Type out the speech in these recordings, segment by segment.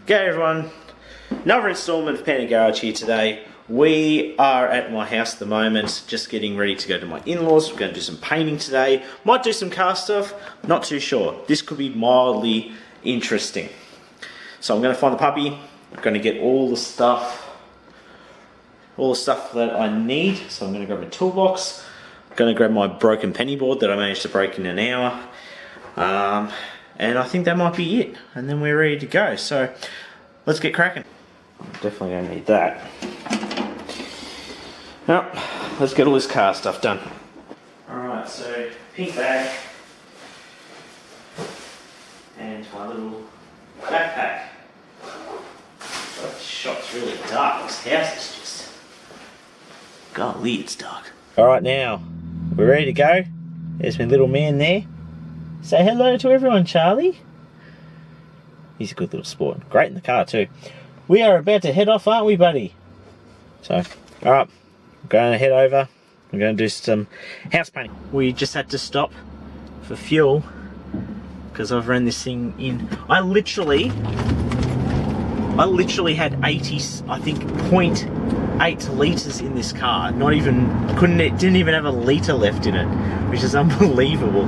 G'day everyone, another instalment of Panda Garage here today. We are at my house at the moment, just getting ready to go to my in-laws. We're going to do some painting today, might do some car stuff, not too sure. This could be mildly interesting. So I'm going to find the puppy, I'm going to get all the stuff that I need. So I'm going to grab my toolbox, I'm going to grab my broken penny board that I managed to break in an hour. And I think that might be it, and then we're ready to go. So let's get cracking. Definitely gonna need that. Now, let's get all this car stuff done. Alright, so pink bag and my little backpack. Oh, this shot's really dark. This house is just, golly, it's dark. Alright, now we're ready to go. There's my little man there. Say hello to everyone, Charlie. He's a good little sport. Great in the car too. We are about to head off, aren't we, buddy? So, alright. I'm going to head over. I'm going to do some house painting. We just had to stop for fuel because I've ran this thing in. I literally had 80, I think, 0.8 litres in this car. Not even, didn't even have a litre left in it, which is unbelievable.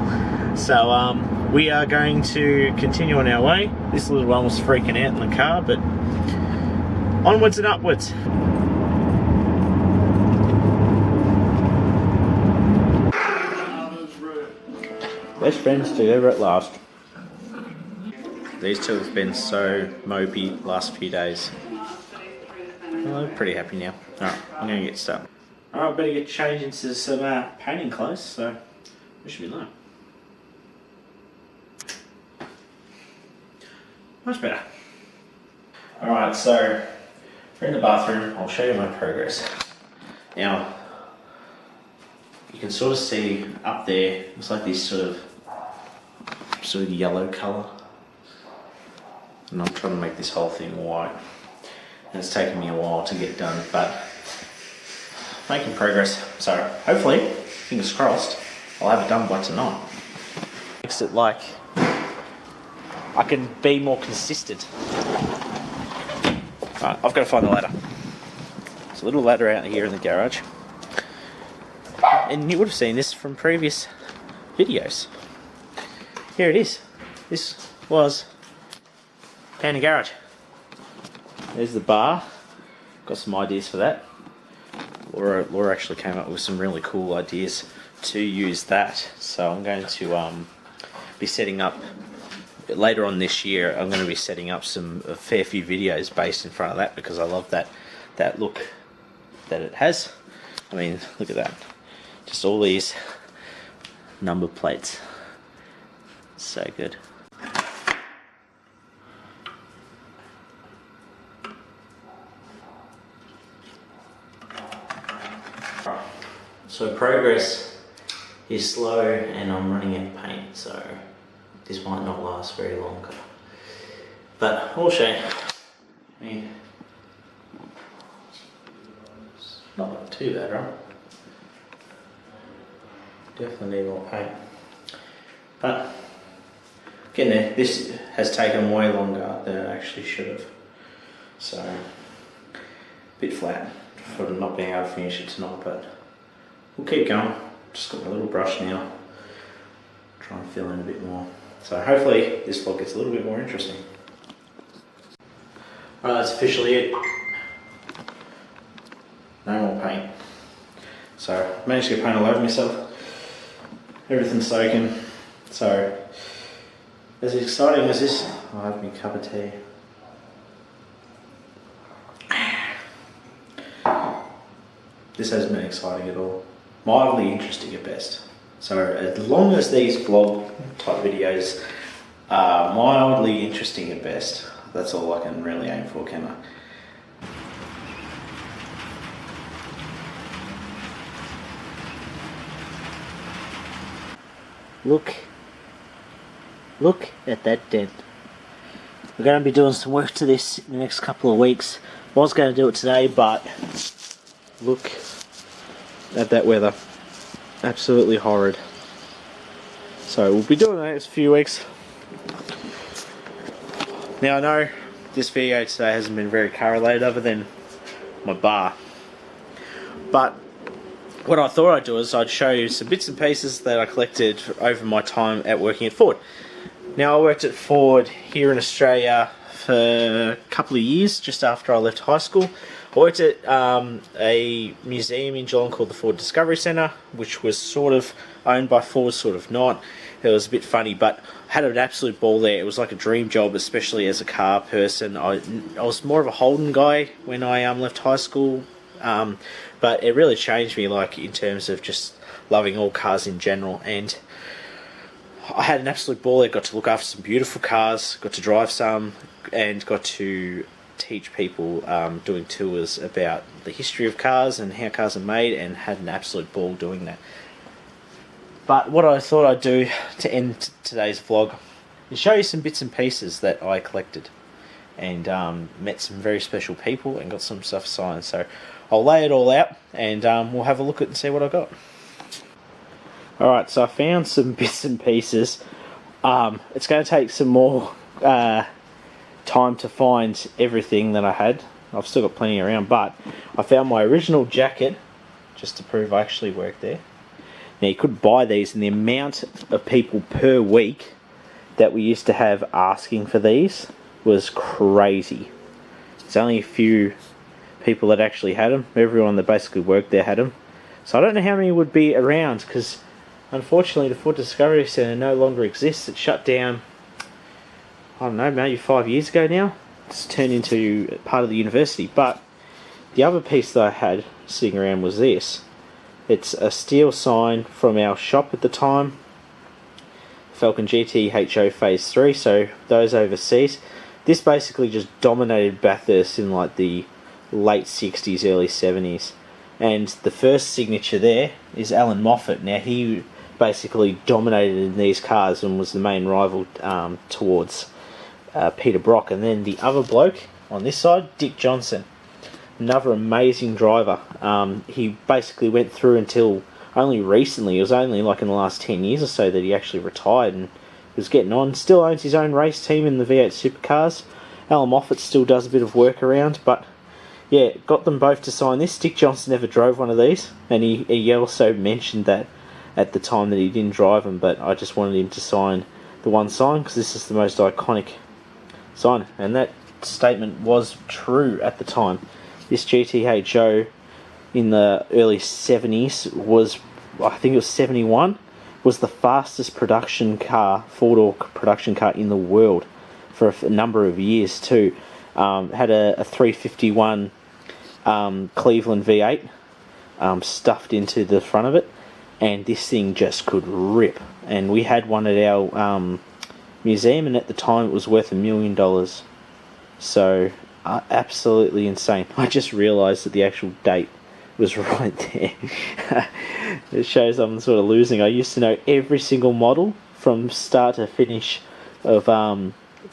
So we are going to continue on our way. This little one was freaking out in the car, but onwards and upwards. Best friends together at last. These two have been so mopey last few days. Well, I'm pretty happy now. Alright, I'm going to get started. Alright, better get changed into some painting clothes, so we should be live. Much better. Alright, so we're in the bathroom. I'll show you my progress. Now, you can sort of see up there, it's like this sort of yellow colour. And I'm trying to make this whole thing white. And it's taken me a while to get done, but making progress. So hopefully, fingers crossed, I'll have it done by tonight. Makes it like I can be more consistent. Right, I've got to find the ladder. There's a little ladder out here in the garage. And you would have seen this from previous videos. Here it is. This was Panda Garage. There's the bar. Got some ideas for that. Laura actually came up with some really cool ideas to use that. So I'm going to be setting up later on this year. I'm going to be setting up a fair few videos based in front of that because I love that look that it has. I mean, look at that. Just all these number plates. So good. So progress is slow and I'm running out of paint, so this might not last very long. But I'll show you. I mean, it's not too bad, right? Definitely need more paint. But getting there, this has taken way longer than it actually should have. So, a bit flat for not being able to finish it tonight, but we'll keep going. Just got my little brush now. Try and fill in a bit more. So hopefully this vlog gets a little bit more interesting. Alright, that's officially it. No more paint. So I managed to get paint all over myself. Everything's soaking. So as exciting as this, I'll have my cup of tea. This hasn't been exciting at all. Mildly interesting at best. So as long as these vlog type videos are mildly interesting at best, that's all I can really aim for, can I? Look at that dent. We're going to be doing some work to this in the next couple of weeks. I was going to do it today, but look at that weather. Absolutely horrid. So we'll be doing that in the next few weeks. Now I know this video today hasn't been very car related other than my bar. But what I thought I'd do is I'd show you some bits and pieces that I collected over my time at working at Ford. Now, I worked at Ford here in Australia for a couple of years just after I left high school. I worked at a museum in Geelong called the Ford Discovery Centre, which was sort of owned by Ford, sort of not. It was a bit funny, but I had an absolute ball there. It was like a dream job, especially as a car person. I was more of a Holden guy when I left high school, but it really changed me, like, in terms of just loving all cars in general. And I had an absolute ball there. Got to look after some beautiful cars, got to drive some, and got to teach people doing tours about the history of cars and how cars are made, and had an absolute ball doing that. But what I thought I'd do to end today's vlog is show you some bits and pieces that I collected, and met some very special people and got some stuff signed. So I'll lay it all out, and we'll have a look at and see what I got. Alright, so I found some bits and pieces. It's going to take some more time to find everything that I had. I've still got plenty around, but I found my original jacket, just to prove I actually worked there. Now, you could buy these, and the amount of people per week that we used to have asking for these was crazy. There's only a few people that actually had them. Everyone that basically worked there had them. So I don't know how many would be around, because unfortunately the Ford Discovery Centre no longer exists. It shut down, I don't know, maybe 5 years ago now. It's turned into part of the university. But the other piece that I had sitting around was this. It's a steel sign from our shop at the time, Falcon GT HO Phase 3, so those overseas. This basically just dominated Bathurst in like the late 60s, early 70s. And the first signature there is Alan Moffat. Now, he basically dominated in these cars and was the main rival towards Peter Brock. And then the other bloke on this side, Dick Johnson. Another amazing driver. He basically went through until only recently. It was only like in the last 10 years or so that he actually retired and was getting on. Still owns his own race team in the V8 supercars. Alan Moffat still does a bit of work around, but yeah, got them both to sign this. Dick Johnson never drove one of these, and he also mentioned that at the time that he didn't drive them, but I just wanted him to sign the one sign because this is the most iconic sign, and that statement was true at the time. This GTHO in the early 70s was, I think it was 71, was the fastest production car, four-door production car in the world for a number of years too. Had a 351 Cleveland V8 stuffed into the front of it, and this thing just could rip. And we had one at our museum, and at the time it was worth $1 million. So absolutely insane. I just realised that the actual date was right there. It shows I'm sort of losing. I used to know every single model from start to finish of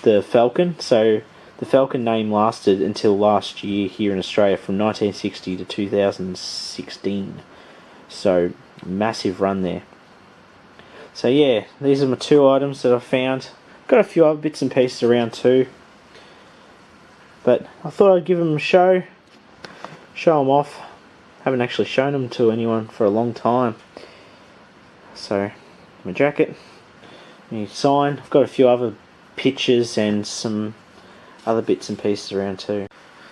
the Falcon. So the Falcon name lasted until last year here in Australia, from 1960 to 2016. So massive run there. So yeah, these are my two items that I found. Got a few other bits and pieces around too, but I thought I'd give them a show them off. Haven't actually shown them to anyone for a long time. So my jacket, my sign. I've got a few other pictures and some other bits and pieces around too.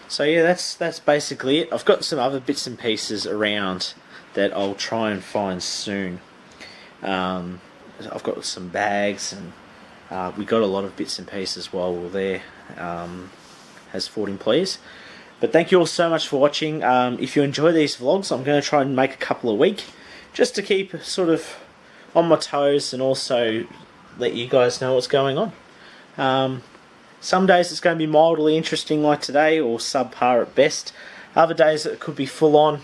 So yeah, that's basically it. I've got some other bits and pieces around that I'll try and find soon. I've got some bags, and we got a lot of bits and pieces while we were there as Ford employees. But thank you all so much for watching. If you enjoy these vlogs, I'm going to try and make a couple a week, just to keep sort of on my toes and also let you guys know what's going on. Some days it's going to be mildly interesting like today, or subpar at best. Other days it could be full on.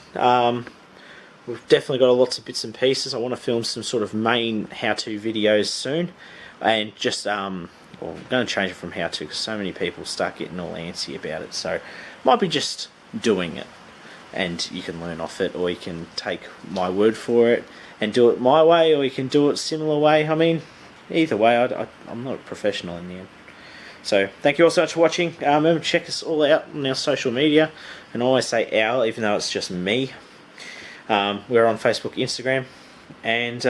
We've definitely got lots of bits and pieces. I want to film some sort of main how-to videos soon, and just well, I'm going to change it from how-to because so many people start getting all antsy about it. So might be just doing it, and you can learn off it, or you can take my word for it and do it my way, or you can do it similar way. I mean, either way, I'm not a professional in the end. So thank you all so much for watching. Remember to check us all out on our social media, and I always say our, even though it's just me. We're on Facebook, Instagram, and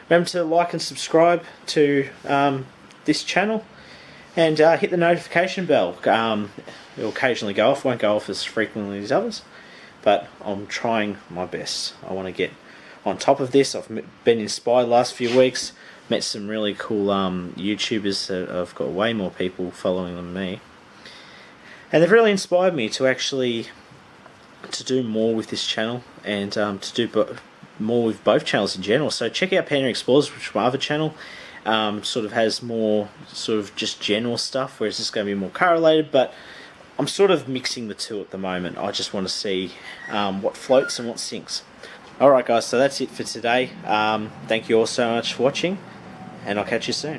remember to like and subscribe to this channel, and hit the notification bell. It'll occasionally go off, won't go off as frequently as others, but I'm trying my best. I want to get on top of this. I've been inspired the last few weeks, met some really cool YouTubers that have got way more people following than me, and they've really inspired me to actually do more with this channel, and to do more with both channels in general. So check out Panda Explorers, which is my other channel. Sort of has more sort of just general stuff, whereas this is going to be more car related, but I'm sort of mixing the two at the moment. I just want to see what floats and what sinks. Alright guys, so that's it for today. Thank you all so much for watching, and I'll catch you soon.